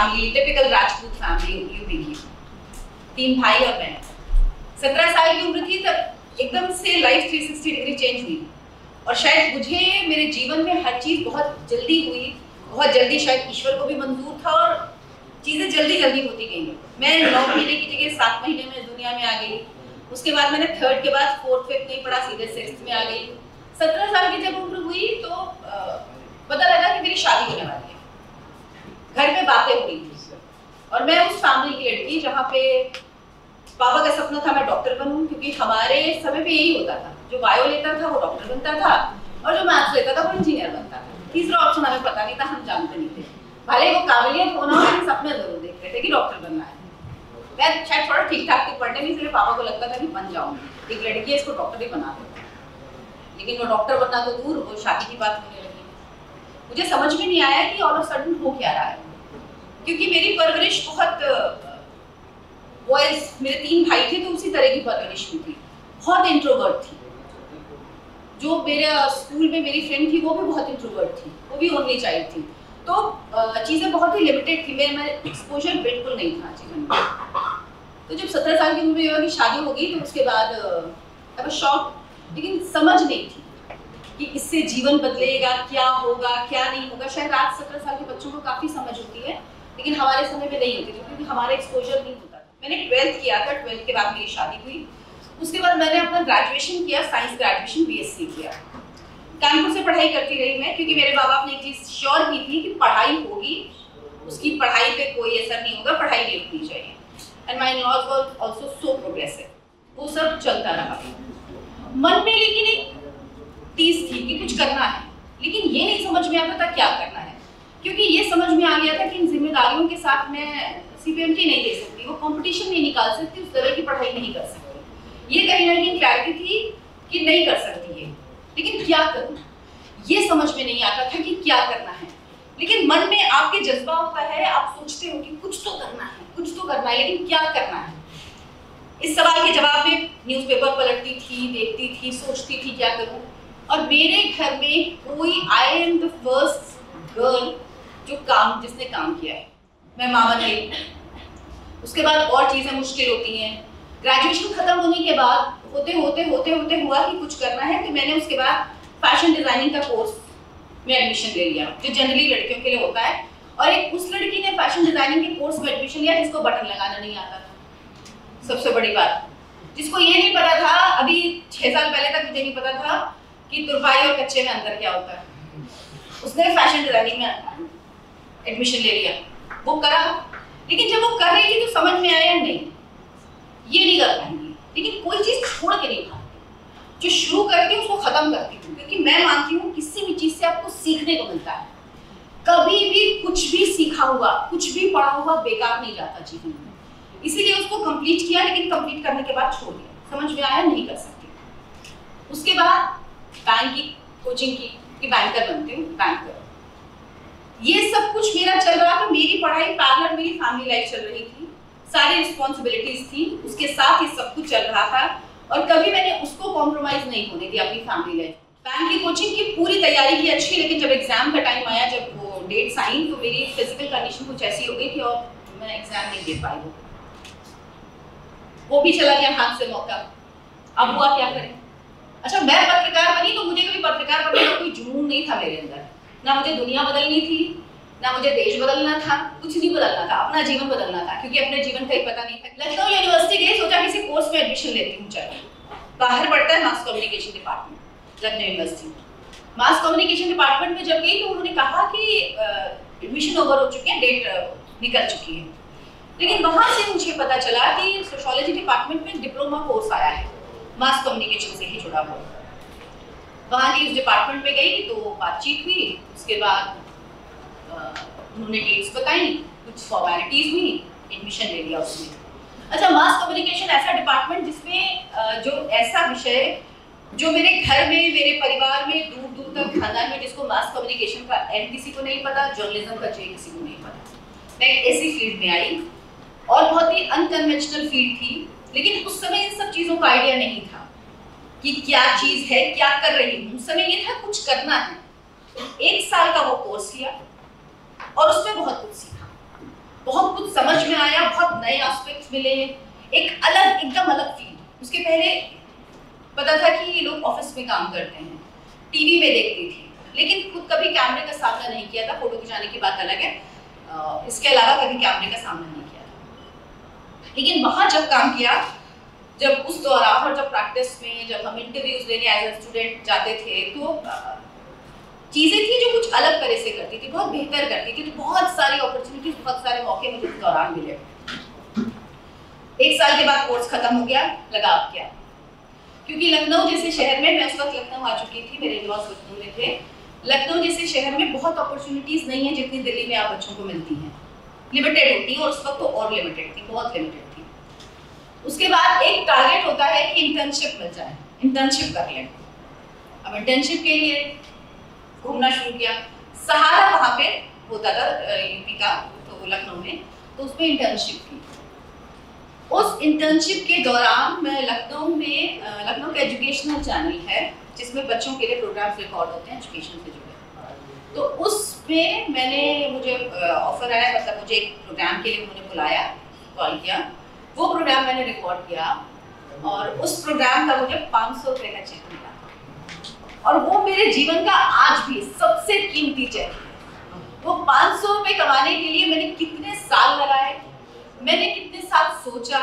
Family, typical Rajput family UP की, 3 भाई और मैं। 17 साल की उम्र थी तब एकदम से लाइफ 360 डिग्री चेंज हुई और शायद मुझे मेरे जीवन में हर चीज़ बहुत जल्दी हुई, बहुत जल्दी, शायद ईश्वर को भी मंजूर था और चीज़ें जल्दी जल्दी होती गई। मैं 9 महीने की जगह 7 महीने में दुनिया में आ गई। उसके बाद मैंने 3rd के बाद 4th 5th नहीं पढ़ा, सीधे 6th में आ गई। 17 साल की जब उम्र हुई तो पता लगा कि मेरी शादी होने वाली है। घर में बातें हो रही थी और मैं उस फैमिली की लड़की जहाँ पे पापा का सपना था मैं डॉक्टर बनूं, क्योंकि हमारे समय पे यही होता था, जो बायो लेता था वो डॉक्टर बनता था और जो मैथ्स लेता था वो इंजीनियर बनता था। तीसरा ऑप्शन हमें पता नहीं था, हम जानते नहीं थे। भले वो काबिलियत होना लेकिन सपने जरूर देखते थे कि डॉक्टर बनना है। मैं शायद थोड़ा ठीक ठाक थी पढ़ने में, इसलिए पापा को लगता था कि बन जाऊंगी, एक लड़की है इसको डॉक्टर ही बना दो। लेकिन वो डॉक्टर बनना तो दूर, वो शादी की बात होने लगी। मुझे समझ में नहीं आया कि ऑल ऑफ सडन हो क्या रहा है, क्योंकि मेरी परवरिश बहुत बॉयज, मेरे 3 भाई थे तो उसी तरह की परवरिश भी थी, बहुत इंट्रोवर्ट थी। जो मेरे स्कूल में मेरी फ्रेंड थी वो भी बहुत इंट्रोवर्ट थी, वो भी ओनली चाइल्ड थी। तो चीज़ें बहुत ही लिमिटेड थी, मेरा एक्सपोजर बिल्कुल नहीं था जीवन में। तो जब 17 साल की उम्र में शादी हो गई तो उसके बाद आई वाज शॉक्ड, लेकिन समझ नहीं थी कि इससे जीवन बदलेगा, क्या होगा क्या नहीं होगा। शायद आज 17 साल के बच्चों को काफ़ी समझ होती है, लेकिन हमारे समय में नहीं होती थी क्योंकि हमारा एक्सपोजर नहीं होता था। मैंने 12th किया था, 12th के बाद मेरी शादी हुई। उसके बाद मैंने अपना ग्रेजुएशन किया, साइंस ग्रेजुएशन BSc किया। कानपुर से पढ़ाई करती रही मैं, क्योंकि मेरे माँ बाप ने एक चीज़ श्योर की थी कि पढ़ाई होगी, उसकी पढ़ाई पे कोई असर नहीं होगा, पढ़ाई नहीं रुकनी चाहिए। And my laws was also so progressive, वो सब चलता रहा। मन में लेकिन एक टीस थी कि कुछ करना है, लेकिन ये नहीं समझ में आता था क्या करना है, क्योंकि ये समझ में आ गया था कि इन जिम्मेदारियों के साथ मैं CPMT नहीं दे सकती, वो कंपटीशन नहीं निकाल सकती, उस तरह की पढ़ाई नहीं कर सकती। ये कहीं ना कहीं क्लैरिटी थी कि नहीं कर सकती है, लेकिन क्या करूं ये समझ में नहीं आता था कि क्या करना है। लेकिन मन में आपके जज्बा होता है, आप सोचते हो कि कुछ तो करना है, कुछ तो करना है, लेकिन क्या करना है। इस सवाल के जवाब में न्यूज़पेपर पलटती थी, देखती थी, सोचती थी क्या करूं। और मेरे घर में कोई, I am the first girl जिसने काम किया है। मैं माँ बन गई। उसके बाद और चीज़ें मुश्किल होती हैं। ग्रेजुएशन खत्म होने के बाद होते हुआ कि कुछ करना है, तो मैंने उसके बाद फैशन डिजाइनिंग का कोर्स में एडमिशन ले लिया, जो जनरली लड़कियों के लिए होता है। और एक उस लड़की ने फैशन डिजाइनिंग के कोर्स में एडमिशन लिया जिसको बटन लगाना नहीं आता था। सबसे बड़ी बात, जिसको ये नहीं पता था, अभी 6 साल पहले तक मुझे नहीं पता था कि तुरपाई और कच्चे में अंतर क्या होता है। उसने फैशन डिजाइनिंग में एडमिशन ले लिया, वो करा। लेकिन जब वो कर रही थी तो समझ में आया नहीं, ये नहीं कर पाएंगी, लेकिन कोई चीज़ छोड़ के नहीं भागती। जो शुरू करती हूँ उसको खत्म करती हूँ, क्योंकि मैं मानती हूँ किसी भी चीज़ से आपको सीखने को मिलता है। कभी भी कुछ भी सीखा हुआ, कुछ भी पढ़ा हुआ बेकार नहीं जाता जीवन में। इसीलिए उसको कंप्लीट किया, लेकिन कंप्लीट करने के बाद छोड़ दिया, समझ में आया नहीं कर सकती। उसके बाद बैंक की कोचिंग की कि बैंकर बनती हूँ, बैंकर। ये सब कुछ मेरा चल रहा था, मेरी पढ़ाई पैरेलल मेरी फैमिली लाइफ चल रही थी, सारी रिस्पॉन्सिबिलिटीज थी, उसके साथ ये सब कुछ चल रहा था और कभी मैंने उसको कॉम्प्रोमाइज नहीं होने दिया अपनी फैमिली लाइफ। बैंक की कोचिंग की पूरी तैयारी की अच्छी, लेकिन जब एग्जाम का टाइम आया, जब वो डेट्स आई, तो मेरी फिजिकल कंडीशन कुछ ऐसी हो गई थी और मैं एग्जाम नहीं दे पाई। वो भी चला गया हाथ से मौका। अब हुआ क्या करें। अच्छा, मैं पत्रकार बनी तो मुझे कभी पत्रकार बनने का कोई जुनून नहीं था मेरे अंदर, ना मुझे दुनिया बदलनी थी, ना मुझे देश बदलना था, कुछ नहीं बदलना था, अपना जीवन बदलना था, क्योंकि अपने जीवन का ही पता नहीं था। लखनऊ यूनिवर्सिटी गई, सोचा किसी कोर्स में एडमिशन लेती हूँ। चलो, बाहर पढ़ता है mass communication department, Lucknow university. Mass communication department में जब गई तो उन्होंने कहा कि एडमिशन ओवर हो चुके हैं, डेट निकल चुकी है। लेकिन वहाँ से मुझे पता चला कि सोशियोलॉजी डिपार्टमेंट में डिप्लोमा कोर्स आया है, मास कम्युनिकेशन से ही जुड़ा हुआ। वहाँ की उस डिपार्टमेंट में गई तो बातचीत हुई, उसके बाद उन्होंने डेट्स बताई, कुछ फॉर्मेलिटीज हुई, एडमिशन ले लिया उसमें। अच्छा, मास कम्युनिकेशन ऐसा डिपार्टमेंट जिसमें जो ऐसा विषय जो मेरे घर में, मेरे परिवार में, दूर दूर तक खानदान में, जिसको मास कम्युनिकेशन का एम किसी को नहीं पता, जर्नलिज्म का जे किसी को नहीं पता। मैं ऐसी फील्ड में आई और बहुत ही अनकन्वेंशनल फील्ड थी, लेकिन उस समय इन सब चीज़ों का आइडिया नहीं था कि क्या चीज़ है, क्या कर रही हूँ। उस समय ये था कुछ करना है। 1 साल का वो कोर्स किया और उसमें बहुत कुछ सीखा, बहुत कुछ समझ में आया, बहुत नए एस्पेक्ट्स मिले, एक अलग एकदम अलग फील। उसके पहले पता था कि ये लोग ऑफिस में काम करते हैं, टीवी में देखती थी, लेकिन खुद कभी कैमरे का सामना नहीं किया था। फोटो खिंचाने की बात अलग है, इसके अलावा कभी कैमरे का सामना नहीं किया था। लेकिन वहाँ जब काम किया, जब उस दौरान और जब प्रैक्टिस में जब हम इंटरव्यूज लेने एज ए स्टूडेंट जाते थे, तो चीज़ें थी जो कुछ अलग तरह से करती थी, बहुत बेहतर करती थी। तो बहुत सारी अपॉर्चुनिटीज, बहुत सारे मौके मुझे उस दौरान मिले। 1 साल के बाद कोर्स खत्म हो गया, लगा अब क्या, क्योंकि लखनऊ जैसे शहर में, मैं उस वक्त लखनऊ आ चुकी थी, मेरे इन-लॉज लखनऊ में थे। लखनऊ जैसे शहर में बहुत अपॉर्चुनिटीज नहीं है जितनी दिल्ली में आप बच्चों को मिलती हैं, लिमिटेड होती है, और उस वक्त तो और लिमिटेड थी, बहुत लिमिटेड थी। उसके बाद एक टारगेट होता है कि इंटर्नशिप मिल जाए, इंटर्नशिप कर लें। अब इंटर्नशिप के लिए घूमना शुरू किया। सहारा वहाँ पे होता था यूपी का, तो लखनऊ में, तो उसमें इंटर्नशिप की। उस इंटर्नशिप के दौरान मैं लखनऊ में, लखनऊ का एजुकेशनल चैनल है जिसमें बच्चों के लिए प्रोग्राम्स रिकॉर्ड होते हैं एजुकेशन से जुड़े, तो उसमें मुझे ऑफर आया, मतलब मुझे एक प्रोग्राम के लिए उन्होंने बुलाया, कॉल किया। वो प्रोग्राम मैंने रिकॉर्ड किया और उस प्रोग्राम का मुझे 500 रुपये का चेक मिला, और वो मेरे जीवन का आज भी सबसे कीमती चेक है। वो 500 रुपये कमाने के लिए मैंने कितने साल लगाए, मैंने कितने साल सोचा।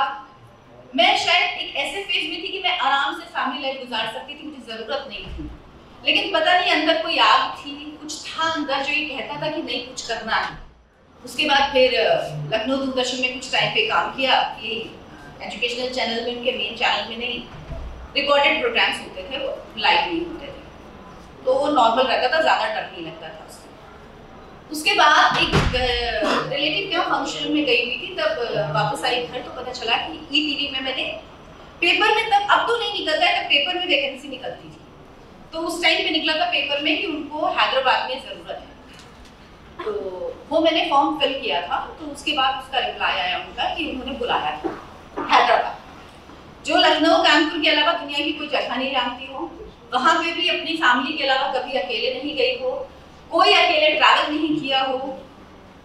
मैं शायद एक ऐसे फेज में थी कि मैं आराम से फैमिली लाइफ गुजार सकती थी, मुझे ज़रूरत नहीं थी, लेकिन पता नहीं अंदर कोई आग थी, कुछ था अंदर जो ये कहता था कि नहीं, कुछ करना है। उसके बाद फिर लखनऊ दूरदर्शन में कुछ टाइम पे काम किया, कि एजुकेशनल चैनल में, उनके मेन चैनल में नहीं, रिकॉर्डेड प्रोग्राम्स होते थे, वो लाइव नहीं होते थे, तो वो नॉर्मल रहता था, ज़्यादा डर नहीं लगता था उससे। उसके बाद एक रिलेटिव के फंक्शन में गई हुई थी, तब वापस आई घर, तो पता चला कि ईटीवी में मैंने पेपर में, तब अब तो नहीं निकलता है, तब पेपर में वैकेंसी निकलती थी, तो उस टाइम पे निकला था पेपर में कि उनको हैदराबाद में ज़रूरत है, तो वो मैंने फॉर्म फिल किया था। तो उसके बाद उसका रिप्लाई आया उनका कि उन्होंने बुलाया था हैदराबाद, जो लखनऊ कानपुर के अलावा दुनिया की कोई जगह नहीं जानती हो, वहाँ पे भी अपनी फैमिली के अलावा कभी अकेले नहीं गई हो, कोई अकेले ट्रैवल नहीं किया हो,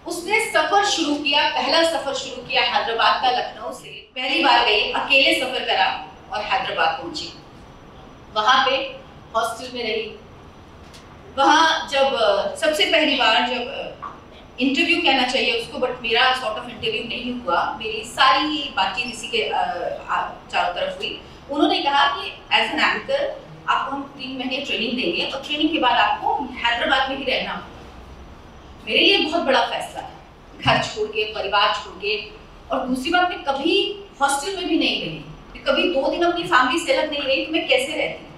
उसने सफर शुरू किया, पहला सफर शुरू किया हैदराबाद का, लखनऊ से पहली बार गई, अकेले सफर करा और हैदराबाद पहुंची। वहाँ पे हॉस्टल में रही। वहाँ जब सबसे पहली बार जब इंटरव्यू कहना चाहिए उसको, बट मेरा सॉर्ट ऑफ इंटरव्यू नहीं हुआ, मेरी सारी बातचीत इसी के चारों तरफ हुई। उन्होंने कहा कि एज एन एंकर आपको हम 3 महीने ट्रेनिंग देंगे और ट्रेनिंग के बाद आपको हैदराबाद में ही रहना होगा। मेरे लिए बहुत बड़ा फैसला था, घर छोड़ के, परिवार छोड़ के, और दूसरी बात, मैं कभी हॉस्टल में भी नहीं रही, मैं कभी 2 दिन अपनी फैमिली से अलग नहीं रही, तो मैं कैसे रहती।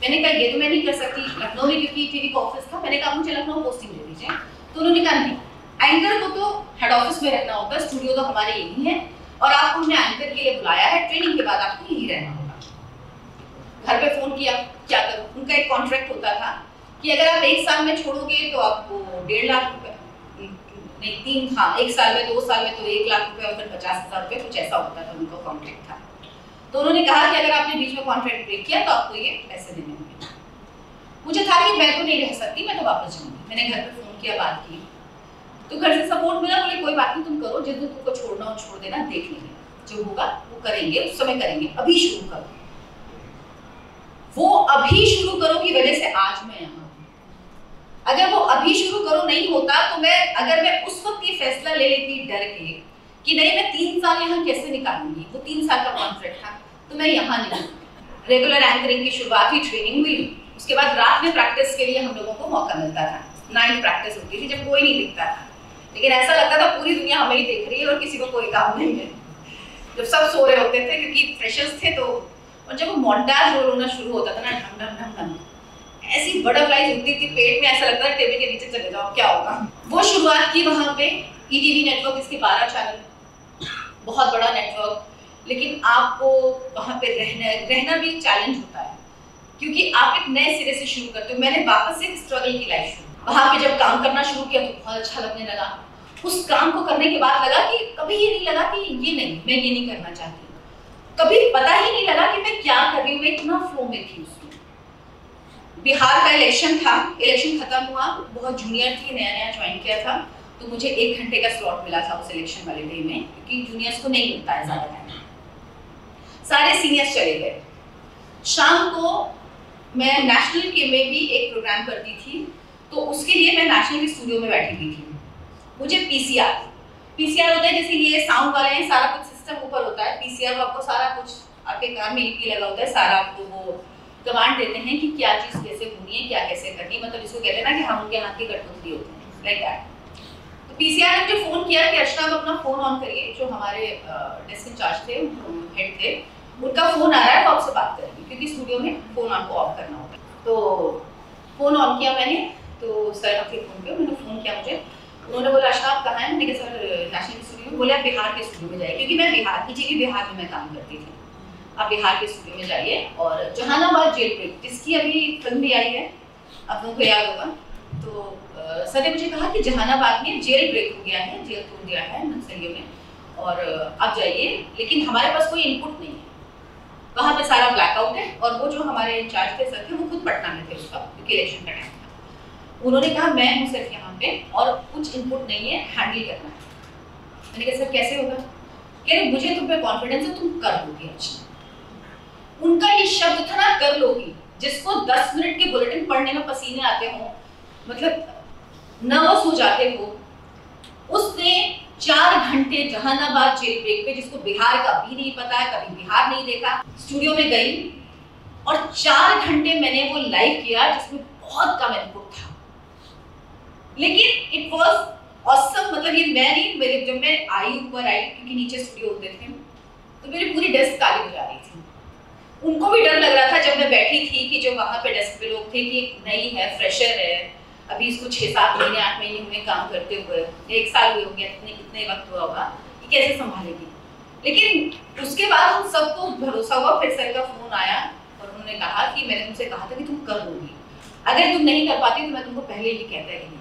मैंने कहा ये तो मैं नहीं कर सकती, लखनऊ में क्योंकि टीवी का ऑफिस था, मैंने कहा मुझे लखनऊ पोस्टिंग दे दीजिए, तो उन्होंने कहा नहीं, एंकर को तो हेड ऑफिस में रहना होगा, स्टूडियो तो हमारे यही है, और आपको हमने एंकर के लिए बुलाया है, ट्रेनिंग के बाद आपको यही रहना होगा। घर पे फोन किया, क्या करूं, उनका एक कॉन्ट्रैक्ट होता था कि अगर आप 1 साल में छोड़ोगे तो आपको 1.5 लाख रुपए, नहीं 3, हाँ 1 साल में, 2 साल में तो 1 लाख रुपए और फिर 50,000 रुपए, कुछ ऐसा होता था, उनका कॉन्ट्रैक्ट था। तो उन्होंने कहा कि अगर आपने बीच में कॉन्ट्रैक्ट ब्रेक किया तो आपको ये पैसे देने होंगे। मुझे था कि मैं तो नहीं रह सकती, मैं तो वापस जाऊंगी। मैंने घर पे फोन किया, बात की, तो घर से सपोर्ट मिला, बोले कोई बात नहीं, तुम करो, जिस दिन तुमको छोड़ना हो छोड़ देना, देख लेंगे, जो होगा वो करेंगे, उस समय करेंगे, अभी शुरू करो। वो अभी शुरू करो की वजह से आज मैं यहाँ हूँ। अगर वो अभी शुरू करो नहीं होता, तो अगर मैं उस वक्त ये फैसला ले लेती डर के कि नहीं मैं 3 साल यहाँ कैसे निकालूंगी, वो 3 साल का कॉन्ट्रैक्ट था, तो मैं यहाँ नहीं। रेगुलर एंकरिंग की शुरुआत हुई, ट्रेनिंग हुई, उसके बाद रात में प्रैक्टिस के लिए हम लोगों को मौका मिलता था। नाइट प्रैक्टिस होती थी जब कोई नहीं दिखता था, लेकिन ऐसा लगता था पूरी दुनिया हमें ही देख रही है और किसी को कोई काम नहीं है। जब सब सो रहे होते थे क्योंकि फ्रेशर्स थे, तो और जब वो मोन्टाज रोल होना शुरू होता था ना, ढम ढम ढम ढम, ऐसी बटरफ्लाइज उठती थी पेट में, ऐसा लगता है टेबल के नीचे चले जाओ क्या होगा। वो शुरुआत की वहाँ पे ईटीवी नेटवर्क, इसके 12 चैनल, बहुत बड़ा नेटवर्क, लेकिन आपको वहाँ पे रहना भी एक चैलेंज होता है क्योंकि आप एक नए सिरे से शुरू करते हो। मैंने वापस से स्ट्रगल की लाइफ शुरू, वहाँ पे जब काम करना शुरू किया तो बहुत अच्छा लगने लगा। उस काम को करने के बाद लगा कि कभी ये नहीं लगा कि ये नहीं, मैं ये नहीं करना चाहती, कभी पता ही नहीं लगा कि मैं क्या कर रही हूँ, मैं इतना फ्लो में थी उसमें। बिहार का इलेक्शन था, इलेक्शन खत्म हुआ, बहुत जूनियर थी, नया नया ज्वाइन किया था, तो मुझे 1 घंटे का स्लॉट मिला था उस सिलेक्शन वाले डे में, क्योंकि जूनियर्स को नहीं मिलता है ज़्यादा टाइम। सारे सीनियर्स चले गए। शाम को मैं नेशनल के में भी एक प्रोग्राम करती थी, तो उसके लिए मैं नेशनल के स्टूडियो में बैठी हुई थी। मुझे पीसीआर होता है, जैसे ये साउंड वाले हैं, सारा कुछ सिस्टम ऊपर होता है। पीसीआर आपको सारा कुछ आपके कान में ईपी लगा होता है, सारा आपको वो कमांड देते हैं कि क्या चीज़ कैसे होनी है, क्या कैसे करनी है, मतलब इसको कहते हैं ना कि हम उनके हाथ की कठपुतली होते हैं, लाइक दैट। तो पीसीआर ने मुझे फ़ोन किया कि अर्चना आप अपना फ़ोन ऑन करिए। जो हमारे डेस्क इंचार्ज थे, हेड थे, उनका फ़ोन आ रहा है, वो आपसे बात करेंगे, क्योंकि स्टूडियो में फ़ोन आपको ऑफ करना होता है। तो फ़ोन ऑन किया मैंने, तो सर आपके फ़ोन पे उन्होंने फ़ोन किया मुझे। उन्होंने बोला अर्चना आप कहाँ हैं? मैंने कहा सर नेशनल के स्टूडियो में। बोले आप बिहार के स्टूडियो में जाइए, क्योंकि मैं बिहार में मैं काम करती थी। आप बिहार के स्टूडियो में जाइए और जहानाबाद जेल ब्रेक, जिसकी अभी फिल्म भी आई है, आप लोगों को याद होगा। तो सर ने मुझे कहा कि जहानाबाद में जेल ब्रेक हो गया है, जेल तोड़ दिया है नक्सलियों ने, और आप जाइए, लेकिन हमारे पास कोई इनपुट नहीं है। वहाँ पे सारा ब्लैकआउट है। और वो जो हमारे इंचार्ज थे सर थे, वो खुद पटना में थे उस वक्त, क्योंकि इलेक्शन का टाइम था। उन्होंने कहा मैं हूँ सिर्फ यहाँ पे और कुछ इनपुट नहीं है, हैंडल करना है। मैंने कहा सर कैसे होगा? कह रहे मुझे तुम पे कॉन्फिडेंस है, तुम कर लोगी। अच्छा, उनका ये शब्द था ना, कर लोगी, जिसको 10 मिनट के बुलेटिन पढ़ने में पसीने आते हो, मतलब नर्वस हो जाते हो, उसने 4 घंटे जहानाबाद जेल ब्रेक पे, जिसको बिहार का भी नहीं पता है, कभी बिहार नहीं देखा, स्टूडियो में गई और 4 घंटे मैंने वो लाइव किया, जिसमें बहुत कम इनपुट था, लेकिन इट वाज ऑसम। मतलब ये मैं नहीं, मेरे जब मैं ऊपर आई, क्योंकि नीचे स्टूडियो होते थे, तो मेरी पूरी डेस्क काली हो जा रही थी। उनको भी डर लग रहा था जब मैं बैठी थी, कि जो वहाँ पे डेस्क पे लोग थे, कि एक नई है, फ्रेशर है, अभी इसको 6-7 महीने 8 महीने हुए काम करते हुए, 1 साल हुए होंगे, इतने वक्त हुआ होगा, ये कैसे संभालेगी। लेकिन उसके बाद उन सबको भरोसा हुआ। फिर सर का फोन आया और उन्होंने कहा कि मैंने तुमसे कहा था कि तुम कर लोगी, अगर तुम नहीं कर पाती तो मैं तुमको पहले ही कहता ही नहीं।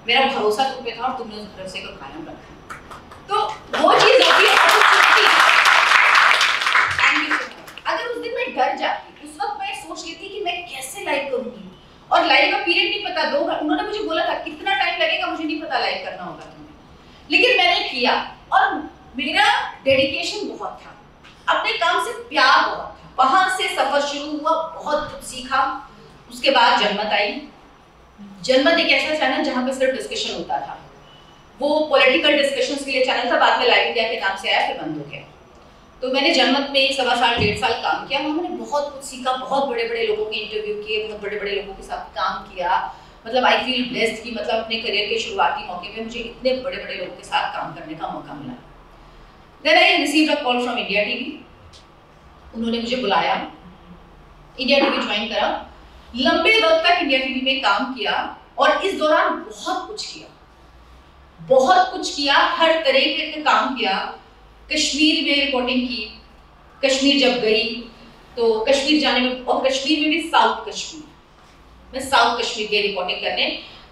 मेरा भरोसा तुम पे था और तुमने उस भरोसे को कायम रखा। तो वो चीज़ होती है। अगर उस दिन मैं डर जाती, उस वक्त मैं सोच लेती कि मैं कैसे लाइव करूंगी, और लाइव का पीरियड नहीं पता, 2 घंटे उन्होंने मुझे बोला था कितना टाइम लगेगा, मुझे नहीं पता लाइव करना होगा तुम्हें, लेकिन मैंने किया और मेरा डेडिकेशन बहुत था, अपने काम से प्यार बहुत था। वहां से सफर शुरू हुआ, बहुत कुछ सीखा। उसके बाद जनमत आई। जनमत एक ऐसा चैनल जहाँ पे सिर्फ डिस्कशन होता था, वो पॉलिटिकल डिस्कशंस के लिए चैनल था, बाद में लाइव इंडिया के नाम से आया, फिर बंद हो गया। तो मैंने जनमत में 1.25 साल 1.5 साल काम किया। वहाँ मैंने बहुत कुछ सीखा, बहुत बड़े बड़े लोगों के इंटरव्यू किए, बहुत बड़े बड़े लोगों के साथ काम किया। मतलब आई फील ब्लेस्ड कि मतलब अपने करियर के शुरुआती मौके पे मुझे इतने बड़े बड़े लोगों के साथ काम करने का मौका मिला। Then I received a call from India TV. उन्होंने मुझे बुलाया, इंडिया टीवी ज्वाइन करा, लंबे वक्त तक इंडिया टीवी में काम किया और इस दौरान बहुत कुछ किया, हर तरीके का काम किया। कश्मीर में रिपोर्टिंग की, कश्मीर जब गई तो कश्मीर जाने में, और कश्मीर में भी साउथ कश्मीर, मैं साउथ कश्मीर की रिपोर्टिंग करने,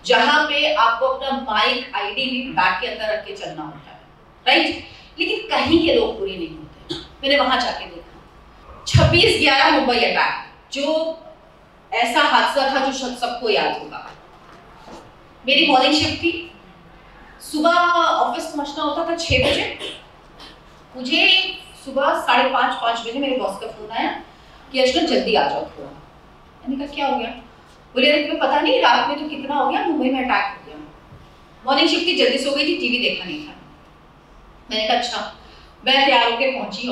जहाँ पे आपको अपना माइक आईडी भी बैग के अंदर रख के चलना होता है, राइट, लेकिन कहीं के लोग पूरे नहीं होते। मैंने वहां जाके देखा 26/11 मुंबई अटैक, जो ऐसा हादसा था जो सबको याद होगा। मेरी मॉर्निंग शिफ्ट थी, सुबह ऑफिस पहुंचना होता था 6 बजे। मुझे सुबह 5:30 बजे मेरे बॉस का फोन आया कि अर्चना जल्दी आ जाओ थोड़ा। मैंने कहा क्या हो गया? बोले अरे तुम्हें पता नहीं रात में तो कितना हो गया, मुंबई में अटैक हो गया। मॉर्निंग शिफ्ट थी, जल्दी सो गई थी, टीवी देखा नहीं था। मैंने कहा अच्छा। मैं तैयार होकर पहुंची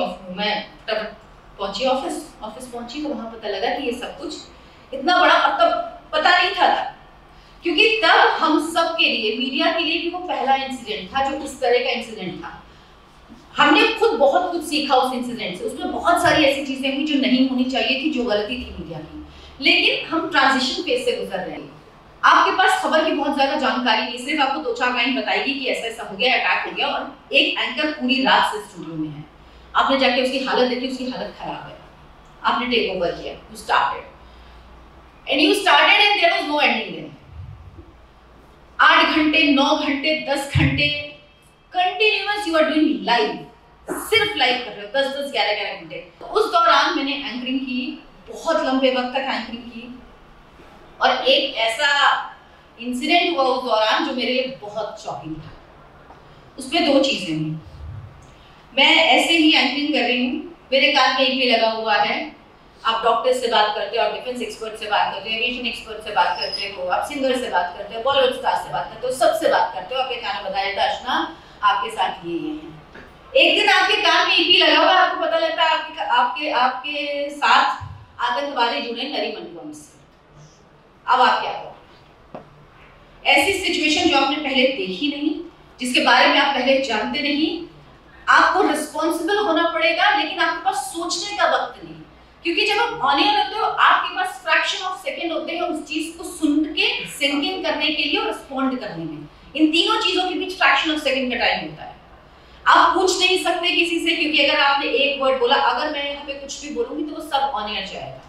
ऑफिस पहुंची तो वहां पता लगा कि ये सब कुछ इतना बड़ा पता नहीं था, क्योंकि तब हम सब के लिए, मीडिया के लिए भी वो पहला इंसिडेंट था जो इस तरह का इंसिडेंट था। हमने खुद बहुत कुछ सीखा उस इंसिडेंट से। उसमें बहुत सारी ऐसी चीजें हुई जो नहीं होनी चाहिए थी, जो गलती थी मीडिया की, लेकिन हम ट्रांजिशन फेज से गुजर रहे हैं। आपके पास खबर की बहुत ज्यादा जानकारी नहीं, सिर्फ आपको 2-4 लाइन बताएगी कि ऐसा ऐसा हो गया, अटैक हो गया, और एक एंकर पूरी रात से स्टूडियो में है। आपने जाके उसकी हालत देखी, उसकी हालत खराब है, आपने टेक ओवर किया, you started and there was no ending there. 8 घंटे, 9 घंटे, 10 घंटे continuous you are doing live, सिर्फ लाइव कर रहे हो, 10-10, 11-11 घंटे। उस दौरान मैंने एंकरिंग की, बहुत लंबे वक्त तक एंकरिंग की, और एक इंसिडेंट हुआ उस दौरान जो मेरे लिए बहुत शॉकिंग था। उसमें दो चीजें हुई। मैं ऐसे ही एंकरिंग कर रही हूँ, मेरे कान में EP लगा हुआ है। आप डॉक्टर से बात करते हो, आप डिफेंस एक्सपर्ट से बात करते हो, एविएशन एक्सपर्ट से बात करते हो, आप सिंगर से बात करते हो, बॉलीवुड स्टार से बात करते हो, सबसे बात करते हो। आपके कान में बताया था अर्चना आपके साथ ये है। एक दिन आपके कान में EP लगा हुआ, आपको पता लगता है आपके साथ आतंकवादी जुड़े नरीमन बम से। अब आप क्या करो? ऐसी सिचुएशन जो आपने पहले देखी नहीं, जिसके बारे में आप पहले जानते नहीं, आपको रिस्पॉन्सिबल होना पड़ेगा, लेकिन आपके पास सोचने का वक्त नहीं। क्योंकि जब आप ऑन एयर होते हो, आपके पास फ्रैक्शन ऑफ सेकंड होते हैं उस चीज को सुन के सिंक इन करने के लिए और रिस्पॉन्ड करने में। इन तीनों चीजों के बीच फ्रैक्शन ऑफ सेकंड का टाइम होता है। आप पूछ नहीं सकते किसी से, क्योंकि अगर आपने एक वर्ड बोला, अगर मैं यहाँ पे कुछ भी बोलूंगी तो वो सब ऑन एयर जाएगा।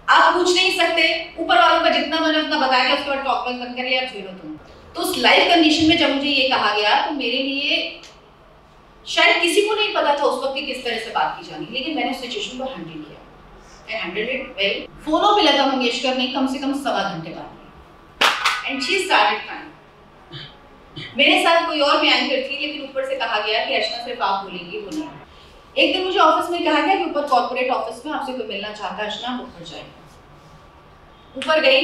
आप पूछ नहीं सकते, ऊपर वालों का जितना मैंने उतना बताया, उसके बाद टॉक बंद कर लिया, आप झेलो तुम। तो उस लाइव कंडीशन में जब मुझे ये कहा गया, तो मेरे लिए शायद किसी को नहीं पता था उस वक्त किस तरह से बात की जानी, लेकिन मैंने सिचुएशन को हैंडल किया। I handled it well. फोनों पे लता मंगेशकर ने कम से कम 1.25 घंटे बात की, and she started crying. मेरे साथ कोई और भी एंकर थी, लेकिन ऊपर से कहा गया कि अर्चना सिर्फ आप बोलेंगी, वो नहीं। एक दिन मुझे ऑफिस में कहा गया कि ऊपर कॉर्पोरेट ऑफिस में आपसे कोई मिलना चाहता है, अर्चना ऊपर जाए। ऊपर गई,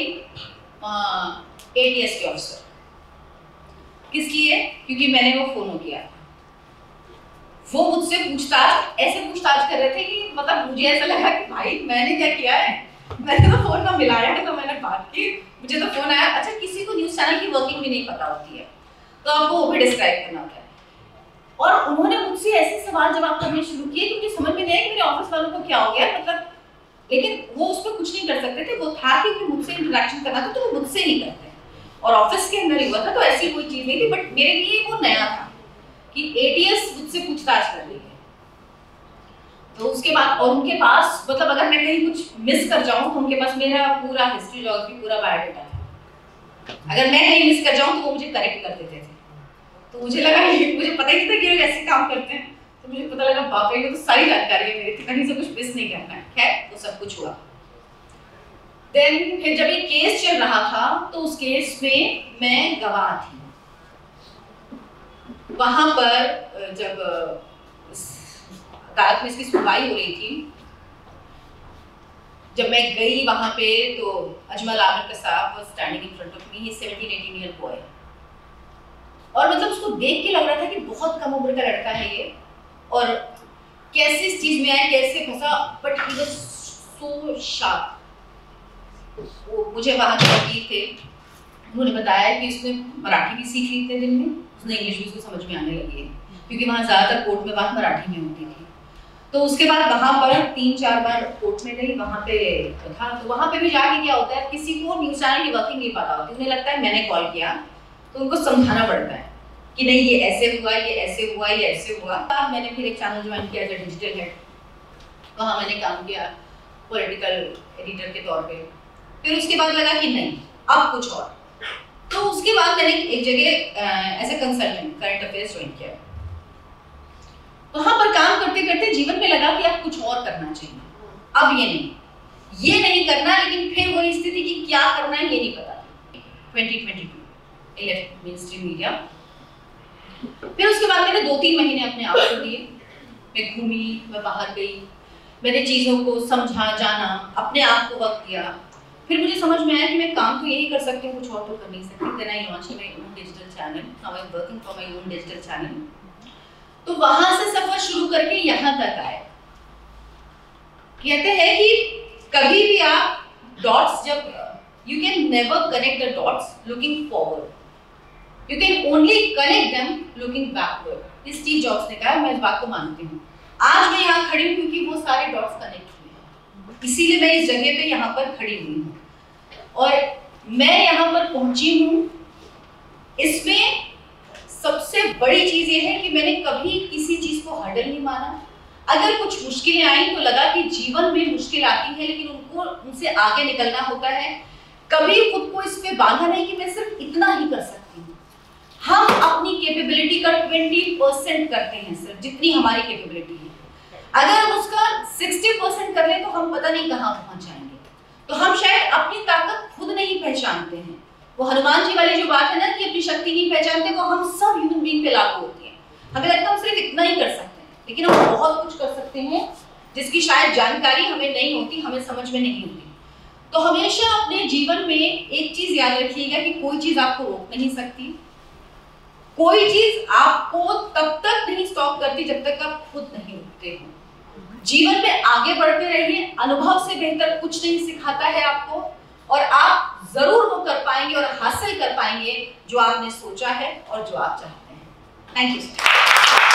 ATS के ऑफिसर। किस लिए? क्योंकि मैंने वो फोन किया। वो मुझसे ऐसे पूछताछ कर रहे थे कि मतलब मुझे ऐसा लगा कि भाई मैंने क्या किया है, मैंने तो फोन ना मिलाया है, तो मैंने बात की, मुझे तो फोन आया। अच्छा, किसी को न्यूज़ चैनल की वर्किंग भी नहीं पता होती है, तो आपको वो भी डिस्क्राइब करना होता है। और उन्होंने मुझसे ऐसे सवाल जवाब करने शुरू किए कि मुझे समझ में नहीं आया कि मेरे ऑफिस वालों को क्या हो गया, मतलब। लेकिन वो उस पर कुछ नहीं कर सकते थे, वो था कि मुझसे इंटरेक्शन करना था, तो वो मुझसे ही करते हैं, और ऑफिस के अंदर ही हुआ था, तो ऐसी कोई चीज़ नहीं थी। बट मेरे लिए वो नया था कि ATS मुझसे पूछताछ कर रही है। तो उसके बाद, और उनके पास मतलब अगर मैं कहीं कुछ मिस कर जाऊं तो उनके पास मेरा पूरा हिस्ट्री, ज्योग्राफी, पूरा बायोडाटा है। अगर मैं कहीं मिस कर जाऊं तो वो मुझे करेक्ट कर देते थे। तो मुझे लगा, मुझे पता ही नहीं था कि लोग ऐसे काम करते हैं, तो मुझे पता लगा बाप रे, ये तो सारी जानकारी है मेरी थी, कहीं से कुछ मिस नहीं करना है। खैर, वो सब कुछ हुआ। देन फिर जब ये केस चल रहा था, तो उस केस में मैं गवाह थी। वहां पर जब अदालत में इसकी सुनवाई हो रही थी, जब मैं गई वहां पे, तो अजमल आमिर का साहब was standing in front of me, he 17-18 year boy. और मतलब उसको देख के लग रहा था कि बहुत कम उम्र का लड़का है ये, और कैसे इस चीज में आया, कैसे फंसा, but he was so sharp. मुझे वहां के वकील थे, उन्होंने बताया कि उसने मराठी भी सीख ली थी दिन में, उसने इंग्लिश भी उसको समझ में आने लगी है, क्योंकि वहाँ ज़्यादातर कोर्ट में बात मराठी में होती थी। तो उसके बाद वहाँ पर 3-4 बार कोर्ट में गई, वहाँ पे था, तो वहाँ पे भी जाके क्या होता है, किसी को न्यूज़ चैनल की वर्किंग नहीं पता होती, उन्हें लगता है मैंने कॉल किया, तो उनको समझाना पड़ता है कि नहीं ये ऐसे हुआ, ये ऐसे हुआ, ये ऐसे हुआ। मैंने फिर एक चैनल ज्वाइन किया एज डिजिटल हेड, वहाँ मैंने काम किया पॉलिटिकल एडिटर के तौर पे। फिर उसके बाद लगा कि नहीं, अब कुछ और। तो उसके बाद मैंने एक जगह as a consultant current affairs join किया। वहां पर काम करते करते जीवन में लगा कि अब कुछ और करना चाहिए, अब ये नहीं करना, लेकिन फिर वही स्थिति कि क्या करना है ये नहीं पता। 2022 इलेक्ट मेन स्ट्रीम मीडिया। फिर उसके बाद मैंने 2-3 महीने अपने आप को दिए, मैं घूमी, मैं बाहर गई, मैंने चीज़ों को समझा, जाना, अपने आप को वक्त दिया। फिर मुझे समझ में आया कि मैं काम तो यही कर सकती हूँ, कुछ और तो कर नहीं सकती। Then I launched my own digital channel. Now I'm working for my own digital channel. तो वहाँ से सफर शुरू करके यहाँ तक आए। कहते हैं कि कभी भी आप डॉट्स, जब you can never connect the dots looking forward. You can only connect them looking backward. इस स्टीव जॉब्स ने कहा, मैं इस बात को मानती हूँ। आज मैं यहाँ खड़ी हूँ क्योंकि वो सारे डॉट्स कनेक्ट हुए हैं, इसीलिए मैं इस जगह पे यहाँ पर खड़ी हुई हूँ और मैं यहाँ पर पहुंची हूँ। इसमें सबसे बड़ी चीज ये है कि मैंने कभी किसी चीज को हर्डल नहीं माना। अगर कुछ मुश्किलें आई तो लगा कि जीवन में मुश्किल आती है, लेकिन उनसे आगे निकलना होता है। कभी खुद को इस पे बांधा नहीं कि मैं सिर्फ इतना ही कर सकती हूँ। हम अपनी कैपेबिलिटी का 20% करते हैं, सिर्फ जितनी हमारी कैपेबिलिटी है। अगर हम उसका 60% कर लें तो हम पता नहीं कहाँ पहुंच जाएंगे। तो हम शायद अपनी ताकत खुद नहीं पहचानते हैं, वो हनुमान जी वाली जो बात है ना कि अपनी शक्ति नहीं पहचानते, वो हम सब ह्यूमन बीइंग पे लागू होती है। हमें लगता है हम सिर्फ इतना ही कर सकते हैं, लेकिन हम बहुत कुछ कर सकते हैं जिसकी शायद जानकारी हमें नहीं होती, हमें समझ में नहीं होती। तो हमेशा अपने जीवन में एक चीज याद रखिएगा कि कोई चीज आपको रोक नहीं सकती, कोई चीज आपको तब तक नहीं स्टॉप करती जब तक आप खुद नहीं उठते हो। जीवन में आगे बढ़ते रहिए, अनुभव से बेहतर कुछ नहीं सिखाता है आपको, और आप जरूर वो कर पाएंगे और हासिल कर पाएंगे जो आपने सोचा है और जो आप चाहते हैं। Thank you.